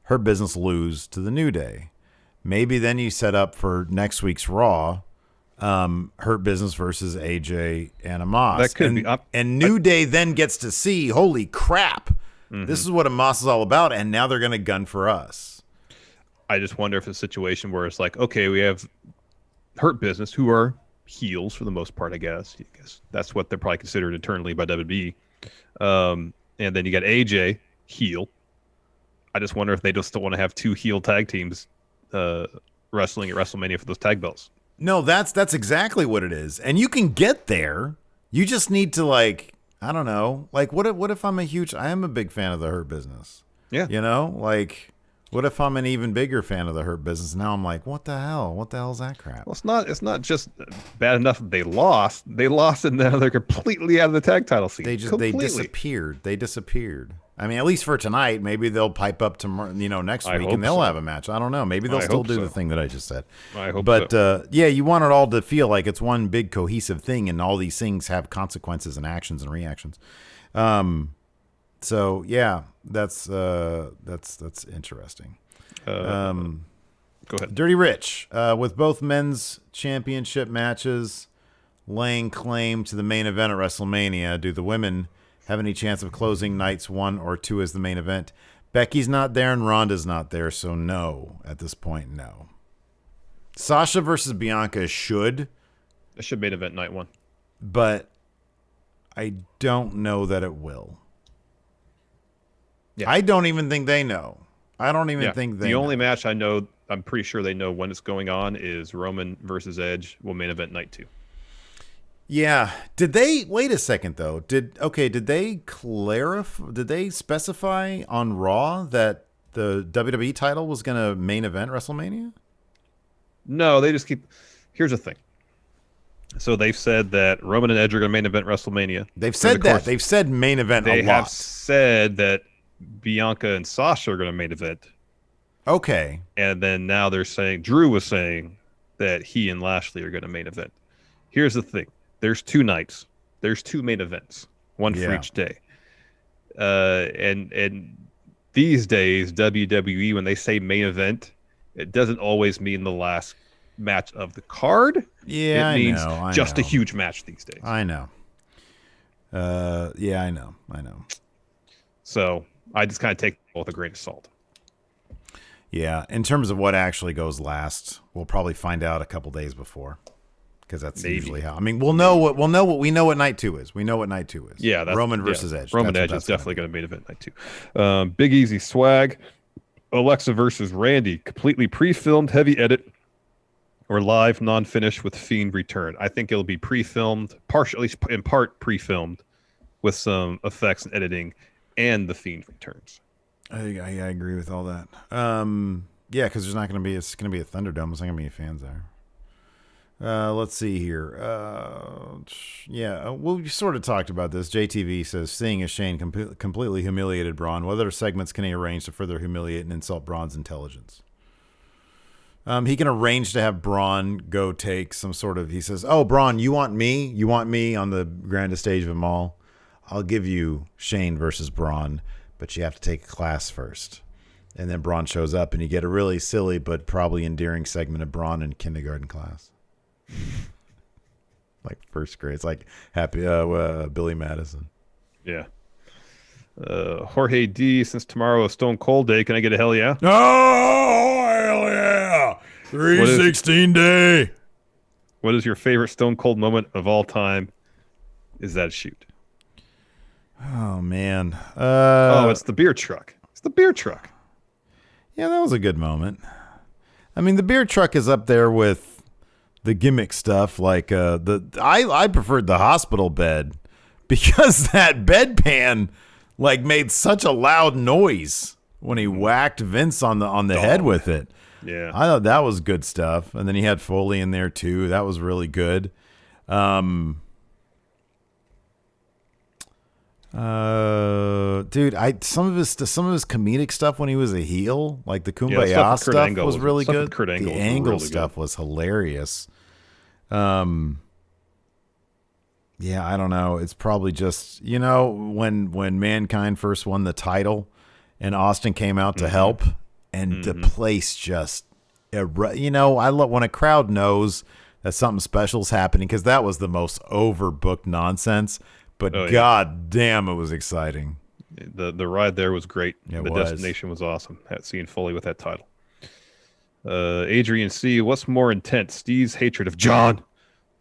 Her Business lose to the New Day. Maybe then you set up for next week's Raw, Hurt Business versus AJ and Amos. That could be up. And New Day then gets to see, holy crap, this is what Amos is all about, and now they're going to gun for us. I just wonder if it's a situation where it's like, okay, we have Hurt Business, who are heels for the most part, I guess. That's what they're probably considered internally by WWE. And then you got AJ, heel. I just wonder if they just don't want to have 2 heel tag teams wrestling at WrestleMania for those tag belts. No, that's exactly what it is. And you can get there. You just need to, like, I don't know. Like, what if I am a big fan of the Hurt Business. Yeah. Like, what if I'm an even bigger fan of the Hurt Business? Now I'm like, what the hell? What the hell is that crap? Well, it's not just bad enough that they lost. They lost and now they're completely out of the tag title scene. They disappeared. I mean, at least for tonight, maybe they'll pipe up tomorrow, next week, and they'll have a match. I don't know. Maybe they'll still do the thing that I just said. I hope so. But yeah, you want it all to feel like it's one big cohesive thing, and all these things have consequences and actions and reactions. So yeah, that's interesting. Go ahead. Dirty Rich, with both men's championship matches laying claim to the main event at WrestleMania, do the women have any chance of closing nights 1 or 2 as the main event? Becky's not there and Ronda's not there, so no. At this point, no. Sasha versus Bianca should. It should main event night 1. But I don't know that it will. Yeah. I don't even think they know. I don't even think they know. The only match I know, I'm pretty sure they know when it's going on, is Roman versus Edge will main event night 2. Yeah. Did they wait a second though? Did they clarify? Did they specify on Raw that the WWE title was going to main event WrestleMania? No, they just keep. here's the thing. So they've said that Roman and Edge are going to main event WrestleMania. They've said that. They've said main event a lot. They have said that Bianca and Sasha are going to main event. Okay. And then now they're saying, Drew was saying that he and Lashley are going to main event. Here's the thing. There's 2 nights. There's 2 main events. One for each day. And these days, WWE, when they say main event, it doesn't always mean the last match of the card. Yeah, it means I just know. a huge match these days. I know. Yeah, I know. So I just kind of take it with a grain of salt. Yeah, in terms of what actually goes last, we'll probably find out a couple days before, because that's usually how. I mean, we know what night 2 is. We know what night 2 is. Yeah, that's Roman versus Edge. Roman Edge is definitely going to main event night 2. Big Easy Swag, Alexa versus Randy, completely pre-filmed, heavy edit, or live non-finish with Fiend return. I think it'll be pre-filmed, partially in part pre-filmed, with some effects and editing, and the Fiend returns. I agree with all that. Yeah, because there's not going to be. It's going to be a Thunderdome. There's not going to be any fans there. Let's see here. Well, we sort of talked about this. JTV says, seeing as Shane completely humiliated Braun, what other segments can he arrange to further humiliate and insult Braun's intelligence? He can arrange to have Braun go take some sort of. He says, "Oh, Braun, you want me? You want me on the grandest stage of them all? I'll give you Shane versus Braun, but you have to take a class first." And then Braun shows up, and you get a really silly but probably endearing segment of Braun in kindergarten class. Like first grade. It's like happy Billy Madison. Yeah. Jorge D, since tomorrow is Stone Cold Day, can I get a hell yeah? Oh, hell yeah. 316 day. What is your favorite Stone Cold moment of all time? Is that a shoot? Oh, man. It's the beer truck. It's the beer truck. Yeah, that was a good moment. I mean, the beer truck is up there with the gimmick stuff. Like I preferred the hospital bed because that bedpan made such a loud noise when he whacked Vince on the head with it. Yeah, I thought that was good stuff. And then he had Foley in there too. That was really good. Dude, some of his comedic stuff when he was a heel, like the Kumbaya stuff was really good. The Angle stuff was hilarious. Yeah, I don't know. It's probably just, when Mankind first won the title and Austin came out to help, and the place just, I love when a crowd knows that something special's happening, because that was the most overbooked nonsense. But God damn, it was exciting. The ride there was great. The destination was awesome. Seeing Foley with that title. Adrian C, what's more intense, Steve's hatred of John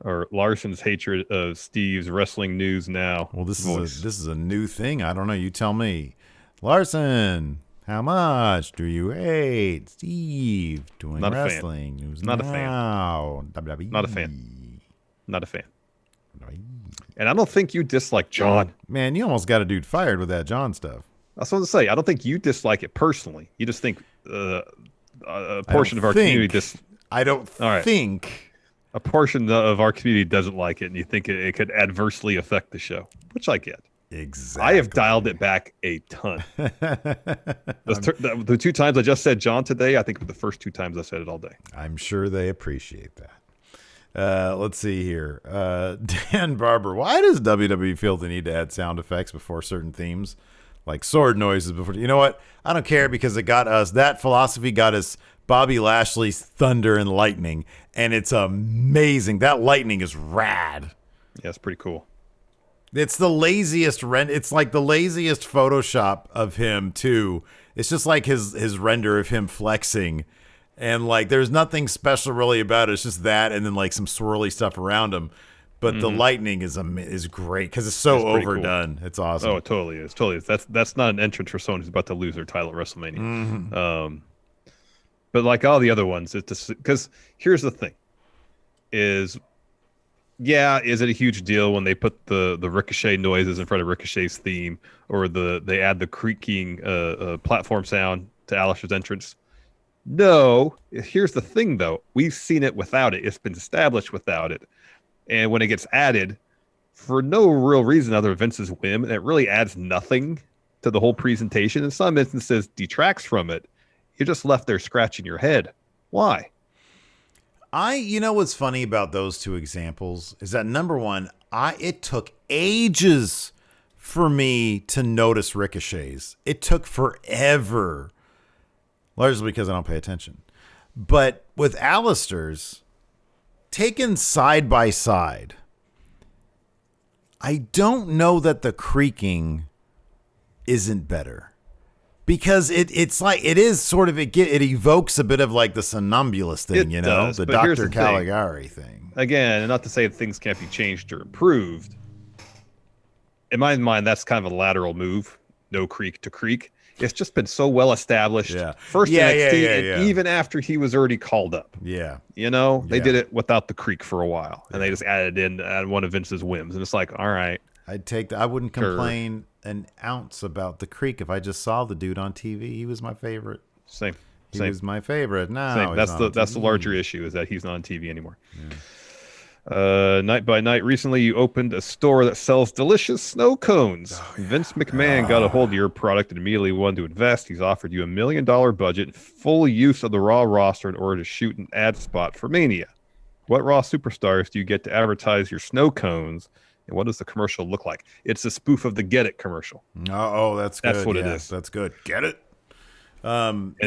or Larson's hatred of Steve's wrestling news now? Well, this is a new thing. I don't know. You tell me. Larson, how much do you hate Steve doing wrestling news now? Not a fan. Not a fan. Not a fan. And I don't think you dislike John. Man, you almost got a dude fired with that John stuff. That's what I was going to say. I don't think you dislike it personally. You just think a portion of our community I don't think a portion of our community doesn't like it, and you think it could adversely affect the show, which I get. Exactly. I have dialed it back a ton. The 2 times I just said John today, I think were the first 2 times I said it all day. I'm sure they appreciate that. Let's see here. Dan Barber, why does WWE feel the need to add sound effects before certain themes? Like sword noises before. You know what? I don't care, because it got us. That philosophy got us Bobby Lashley's Thunder and Lightning, and it's amazing. That lightning is rad. Yeah, it's pretty cool. It's the laziest It's like the laziest Photoshop of him too. It's just like his render of him flexing. And there's nothing special really about it. It's just that, and then some swirly stuff around him. But the lightning is great because it's so overdone. Cool. It's awesome. Oh, it totally is. That's not an entrance for someone who's about to lose their title at WrestleMania. But like all the other ones, it's just because here's the thing: is it a huge deal when they put the Ricochet noises in front of Ricochet's theme, or they add the creaking platform sound to Aleister's entrance? No, here's the thing, though. We've seen it without it. It's been established without it. And when it gets added, for no real reason other than Vince's whim, it really adds nothing to the whole presentation. In some instances, detracts from it. You're just left there scratching your head. Why? You know what's funny about those two examples is that, number one, it took ages for me to notice ricochets. It took forever. Largely because I don't pay attention. But with Alistair's, taken side by side, I don't know that the creaking isn't better. Because it's like, it is sort of, it evokes a bit of like the somnambulist thing, it does, the but here's Dr. the Caligari thing. Again, and not to say that things can't be changed or improved. In my mind, that's kind of a lateral move. No creak to creak. It's just been so well established. First NXT, and even after he was already called up. Yeah. They did it without the creak for a while. And they just added in one of Vince's whims. And it's like, all right. I wouldn't complain an ounce about the creak if I just saw the dude on TV. He was my favorite. Same. He was my favorite. No, that's the larger issue, is that he's not on TV anymore. Yeah. Night by Night, recently you opened a store that sells delicious snow cones. Vince McMahon got a hold of your product and immediately wanted to invest. He's offered you $1 million budget, full use of the Raw roster in order to shoot an ad spot for Mania. What Raw superstars do you get to advertise your snow cones, and what does the commercial look like? It's a spoof of the Get It commercial. Oh, that's good. That's what it is. That's good. Get it? And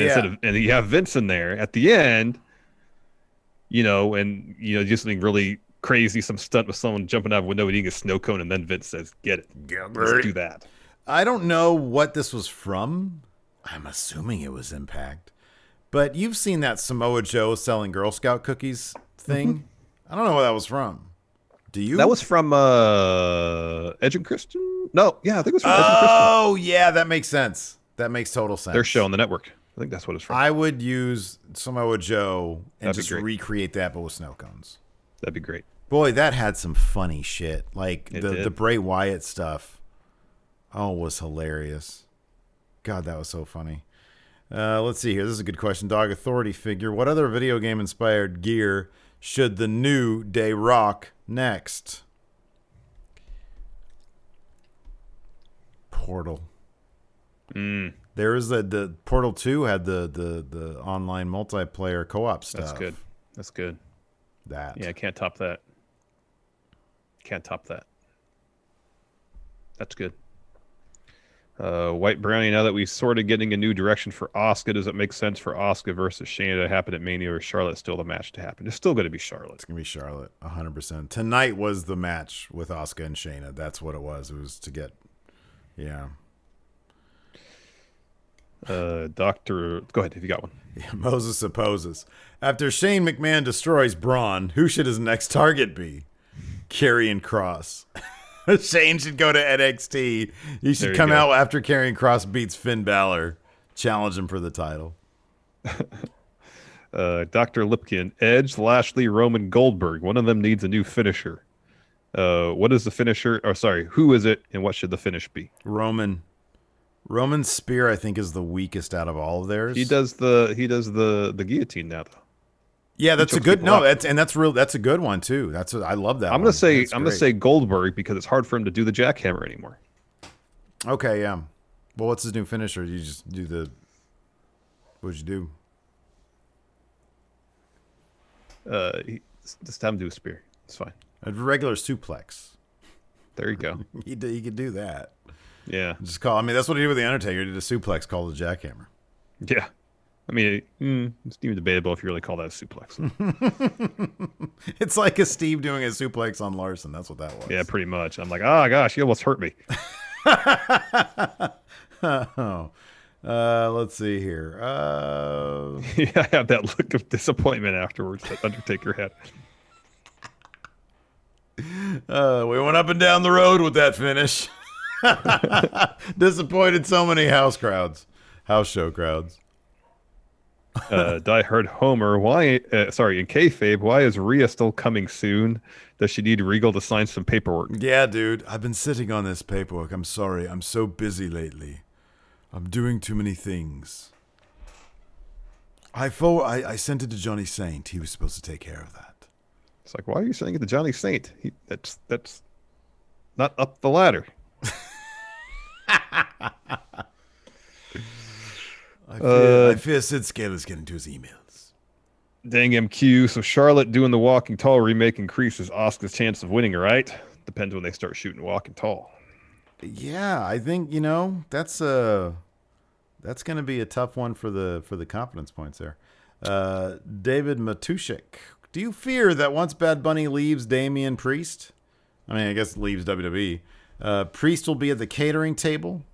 you have Vince in there at the end, just something really crazy, some stunt with someone jumping out of a window eating a snow cone, and then Vince says, "Get it, let's do that." I don't know what this was from. I'm assuming it was Impact, but you've seen that Samoa Joe selling Girl Scout cookies thing. Mm-hmm. I don't know where that was from. Do you? That was from Edge and Christian. No, yeah, I think it was from Edge and Christian. Oh, yeah, that makes sense. That makes total sense. Their show on the network. I think that's what it's from. I would use Samoa Joe and just recreate that, but with snow cones. That'd be great. Boy, that had some funny shit. Like the Bray Wyatt stuff. Oh, was hilarious. God, that was so funny. Let's see here. This is a good question. Dog Authority figure. What other video game inspired gear should the New Day rock next? Portal. There is the Portal 2 had the online multiplayer co-op stuff. That's good. Yeah, can't top that. That's good. White Brownie, now that we're sort of getting a new direction for Asuka, does it make sense for Asuka versus Shayna to happen at Mania, or is Charlotte still the match to happen? It's still going to be Charlotte. It's going to be Charlotte, 100%. Tonight was the match with Asuka and Shayna. That's what it was. It was to get, Doctor, go ahead if you got one. Yeah, Moses opposes. After Shane McMahon destroys Braun, who should his next target be? Karrion Kross. Shane should go to NXT. He should come out after Karrion Kross beats Finn Balor. Challenge him for the title. Dr. Lipkin, Edge, Lashley, Roman, Goldberg. One of them needs a new finisher. What is the finisher? Or sorry, who is it, and what should the finish be? Roman's spear, I think, is the weakest out of all of theirs. He does the guillotine now, though. Yeah, that's a good that's a good one too. I love that. I'm gonna say Goldberg because it's hard for him to do the jackhammer anymore. Okay, yeah. Well, what's his new finisher? You just do what'd you do? Just have him do a spear. It's fine. A regular suplex. There you go. He could do that. Yeah. Just call. I mean, that's what he did with the Undertaker. He did a suplex called the jackhammer. Yeah. I mean, it's even debatable if you really call that a suplex. It's like a Steve doing a suplex on Larson. That's what that was. Yeah, pretty much. I'm like, oh gosh, you almost hurt me. Let's see here. Yeah, I have that look of disappointment afterwards that Undertaker had. We went up and down the road with that finish. Disappointed so many house show crowds. Die Hard Homer, in kayfabe, why is Rhea still coming soon? Does she need Regal to sign some paperwork? Yeah, dude, I've been sitting on this paperwork. I'm sorry, I'm so busy lately. I'm doing too many things. I sent it to Johnny Saint. He was supposed to take care of that. It's like, why are you sending it to Johnny Saint? That's not up the ladder. I fear Sid Scala's getting to his emails. Dang MQ. So Charlotte doing the Walking Tall remake increases Asuka's chance of winning, right? Depends when they start shooting Walking Tall. Yeah, I think, that's going to be a tough one for the confidence points there. David Matushik. Do you fear that once Bad Bunny leaves Damian Priest, I guess leaves WWE, Priest will be at the catering table?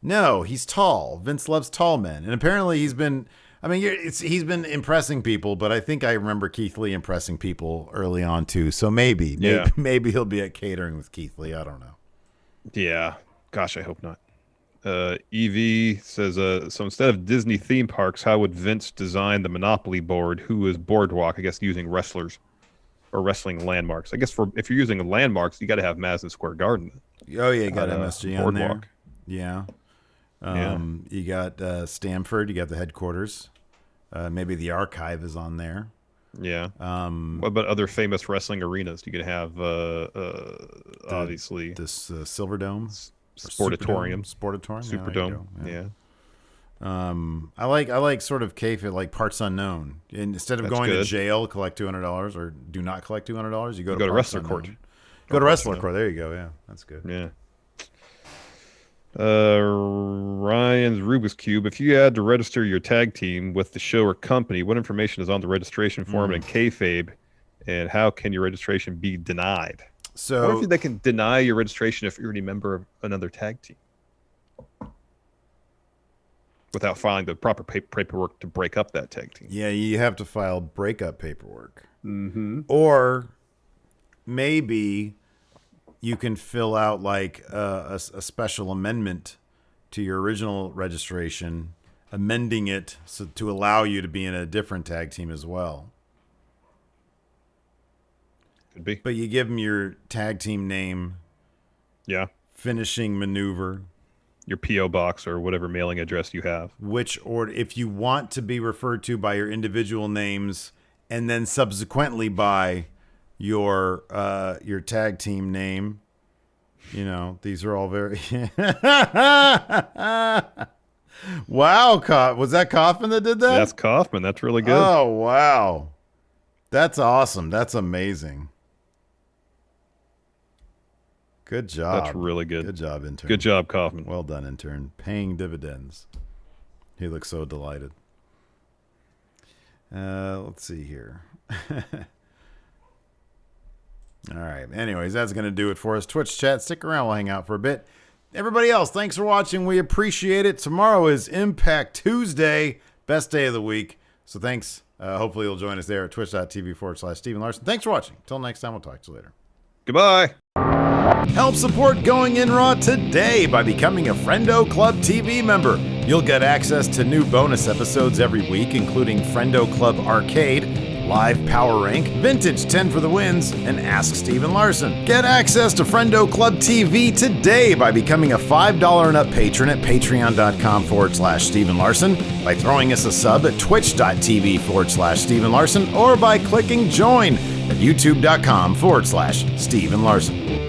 No, he's tall. Vince loves tall men. And apparently he's been impressing people, but I think I remember Keith Lee impressing people early on too. So maybe he'll be at catering with Keith Lee. I don't know. Yeah. Gosh, I hope not. EV says, so instead of Disney theme parks, how would Vince design the Monopoly board? Who is Boardwalk? I guess using wrestlers or wrestling landmarks. I guess if you're using landmarks, you got to have Madison Square Garden. Oh, yeah, you got MSG on there. Yeah. Yeah. You got Stamford. You got the headquarters. Maybe the archive is on there. Yeah. What about other famous wrestling arenas? You could have, obviously, this Silverdome. Sportatorium. Superdome. Yeah. I like sort of kayfabe, like parts unknown. And instead of going to jail, collect $200, or do not collect $200, you go to Wrestler Court. Go to Wrestler Court. There you go. Yeah, that's good. Yeah. Ryan's Rubik's Cube. If you had to register your tag team with the show or company, what information is on the registration form and kayfabe, and how can your registration be denied? So, what if they can deny your registration if you're a member of another tag team without filing the proper paperwork to break up that tag team? Yeah, you have to file breakup paperwork. Mm-hmm. Or maybe you can fill out like a special amendment to your original registration, amending it to allow you to be in a different tag team as well. Could be. But you give them your tag team name. Yeah. Finishing maneuver. Your P.O. box or whatever mailing address you have. Which order, if you want to be referred to by your individual names and then subsequently by your tag team name. These are all very... Wow. Was that Kaufman that did that? That's Kaufman. That's really good. Oh, wow. That's awesome. That's amazing. Good job. That's really good. Good job, intern. Good job, Kaufman. Well done, intern. Paying dividends. He looks so delighted. Let's see here. All right. Anyways, that's going to do it for us. Twitch chat. Stick around. We'll hang out for a bit. Everybody else, thanks for watching. We appreciate it. Tomorrow is Impact Tuesday. Best day of the week. So thanks. Hopefully you'll join us there at twitch.tv/Steven Larson. Thanks for watching. Until next time, we'll talk to you later. Goodbye. Help support Going In Raw today by becoming a Friendo Club TV member. You'll get access to new bonus episodes every week, including Friendo Club Arcade, Live Power Rank, Vintage 10 for the Wins, and Ask Steven Larson. Get access to Friendo Club TV today by becoming a $5 and up patron at patreon.com/Steven Larson, by throwing us a sub at twitch.tv/Steven Larson, or by clicking join at youtube.com/Steven Larson.